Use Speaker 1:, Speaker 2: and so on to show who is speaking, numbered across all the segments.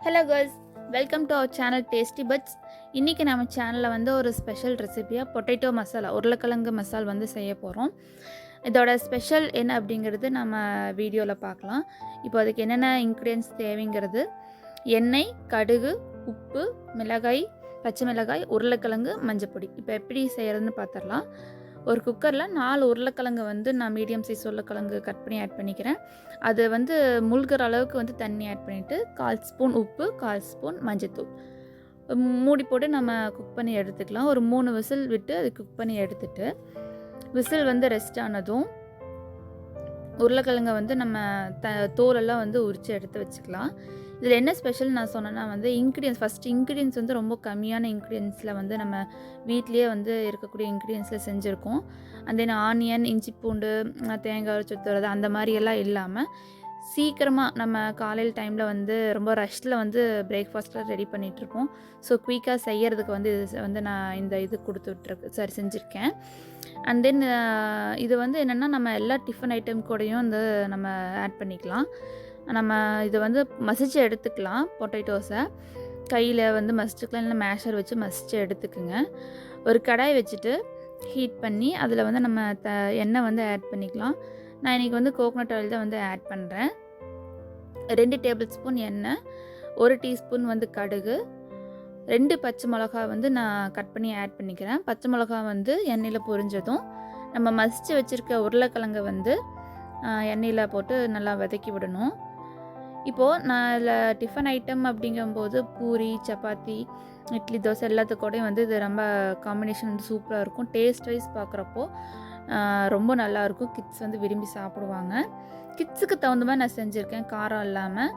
Speaker 1: Hello girls, welcome to our channel tasty buds. இன்றைக்கி நம்ம சேனலில் வந்து ஒரு ஸ்பெஷல் ரெசிபியாக பொட்டேட்டோ மசாலா, உருளைக்கிழங்கு மசால் வந்து செய்ய போகிறோம். இதோட ஸ்பெஷல் என்ன அப்படிங்கிறது நம்ம வீடியோவில் பார்க்கலாம். இப்போ அதுக்கு என்னென்ன இன்க்ரீடியன்ஸ் தேவைங்கிறது: எண்ணெய், கடுகு, உப்பு, மிளகாய், பச்சை மிளகாய், உருளைக்கிழங்கு, மஞ்சப்பொடி. இப்போ எப்படி செய்கிறதுன்னு பார்த்துடலாம். ஒரு குக்கரில் 4 உருளைக்கிழங்கு வந்து நான் மீடியம் சைஸ் உருளைக்கிழங்கு கட் பண்ணி ஆட் பண்ணிக்கிறேன். அது வந்து முழுகிற அளவுக்கு வந்து தண்ணி ஆட் பண்ணிவிட்டு 1/4 ஸ்பூன் உப்பு, 1/4 ஸ்பூன் மஞ்சத்தூள் மூடி போட்டு நம்ம குக் பண்ணி எடுத்துக்கலாம். ஒரு 3 விசில் விட்டு அது குக் பண்ணி எடுத்துட்டு, விசில் வந்து ரெஸ்ட் ஆனதும் உருளைக்கிழங்கை வந்து நம்ம தோலெல்லாம் வந்து உரித்து எடுத்து வச்சுக்கலாம். இதில் என்ன ஸ்பெஷல் நான் சொன்னேன்னா வந்து ஃபஸ்ட்டு இன்க்ரீடியன்ஸ் வந்து ரொம்ப கம்மியான இன்க்ரீடியன்ஸில் வந்து நம்ம வீட்லேயே வந்து இருக்கக்கூடிய இன்க்ரீடியன்ஸில் செஞ்சுருக்கோம். அண்ட் தென் ஆனியன், இஞ்சி பூண்டு, தேங்காய் சுற்றுறது அந்த மாதிரியெல்லாம் இல்லாமல் சீக்கிரமாக நம்ம காலையில் டைமில் வந்து ரொம்ப ரஷ்ஷில் வந்து பிரேக்ஃபாஸ்ட்டில் ரெடி பண்ணிகிட்ருப்போம். ஸோ குயிக்காக செய்கிறதுக்கு வந்து இது வந்து நான் இந்த இது செஞ்சுருக்கேன். அண்ட் தென் இது வந்து என்னென்னா நம்ம எல்லா டிஃபன் ஐட்டம் கூடயும் வந்து நம்ம ஆட் பண்ணிக்கலாம். நம்ம இதை வந்து மசிச்சு எடுத்துக்கலாம். பொட்டேட்டோஸை கையில் வந்து மசிச்சுக்கலாம், இல்லை மேஷர் வச்சு மசிச்சு எடுத்துக்குங்க. ஒரு கடாய் வச்சுட்டு ஹீட் பண்ணி அதில் வந்து நம்ம எண்ணெய் வந்து ஆட் பண்ணிக்கலாம். நான் இன்றைக்கி வந்து கோகோனட் ஆயில் தான் வந்து ஆட் பண்ணுறேன். 2 டேபிள் ஸ்பூன் எண்ணெய், 1 டீஸ்பூன் வந்து கடுகு, 2 பச்சை மிளகா வந்து நான் கட் பண்ணி ஆட் பண்ணிக்கிறேன். பச்சை மிளகா வந்து எண்ணெயில் பொரிஞ்சதும் நம்ம மசிச்சு வச்சுருக்க உருளைக்கிழங்கை வந்து எண்ணெயில் போட்டு நல்லா வதக்கி விடணும். இப்போது நான் இதில் டிஃபன் ஐட்டம் அப்படிங்கும்போது பூரி, சப்பாத்தி, இட்லி, தோசை எல்லாத்துக்கூடையும் வந்து இது ரொம்ப காம்பினேஷன் வந்து சூப்பராக இருக்கும். டேஸ்ட் வைஸ் பார்க்குறப்போ ரொம்ப நல்லாயிருக்கும். கிட்ஸ் வந்து விரும்பி சாப்பிடுவாங்க. கிட்ஸுக்கு தகுந்த மாதிரி நான் செஞ்சுருக்கேன், காரம் இல்லாமல்.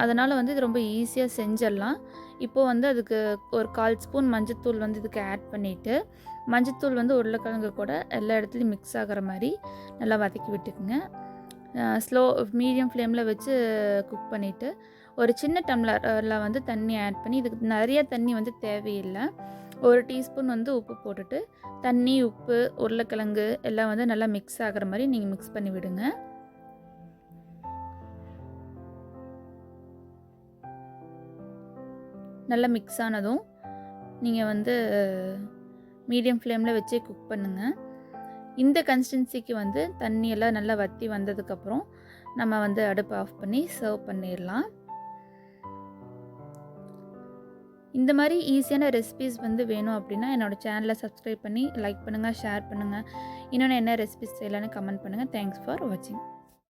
Speaker 1: அதனால் வந்து இது ரொம்ப ஈஸியாக செஞ்சிடலாம். இப்போது வந்து அதுக்கு ஒரு 1/4 ஸ்பூன் மஞ்சத்தூள் வந்து இதுக்கு ஆட் பண்ணிவிட்டு, மஞ்சத்தூள் வந்து உருளைக்கிழங்கு கூட எல்லா இடத்துலையும் மிக்ஸ் ஆகிற மாதிரி நல்லா வதக்கி விட்டுக்குங்க. மீடியம் ஃப்ளேமில் வச்சு குக் பண்ணிவிட்டு, ஒரு சின்ன டம்ளரில் வந்து தண்ணி ஆட் பண்ணி, இதுக்கு நிறைய தண்ணி வந்து தேவையில்லை. 1 டீஸ்பூன் வந்து உப்பு போட்டுட்டு, தண்ணி, உப்பு, உருளைக்கிழங்கு எல்லாம் வந்து நல்லா மிக்ஸ் ஆகிற மாதிரி நீங்கள் மிக்ஸ் பண்ணி விடுங்க. நல்லா மிக்ஸ் ஆனதும் நீங்கள் வந்து மீடியம் ஃப்ளேமில் வச்சே குக் பண்ணுங்கள். இந்த கன்சிஸ்டன்சிக்கு வந்து தண்ணியெல்லாம் நல்லா வற்றி வந்ததுக்கப்புறம் நம்ம வந்து அடுப்பு ஆஃப் பண்ணி சர்வ் பண்ணிடலாம். இந்த மாதிரி ஈஸியான ரெசிபீஸ் வந்து வேணும் அப்படின்னா என்னோடய சேனலை சப்ஸ்கிரைப் பண்ணி லைக் பண்ணுங்கள், ஷேர் பண்ணுங்கள். இன்னொன்று என்ன ரெசிபீஸ் செய்யலான்னு கமெண்ட் பண்ணுங்கள். தேங்க்ஸ் ஃபார் வாட்சிங்.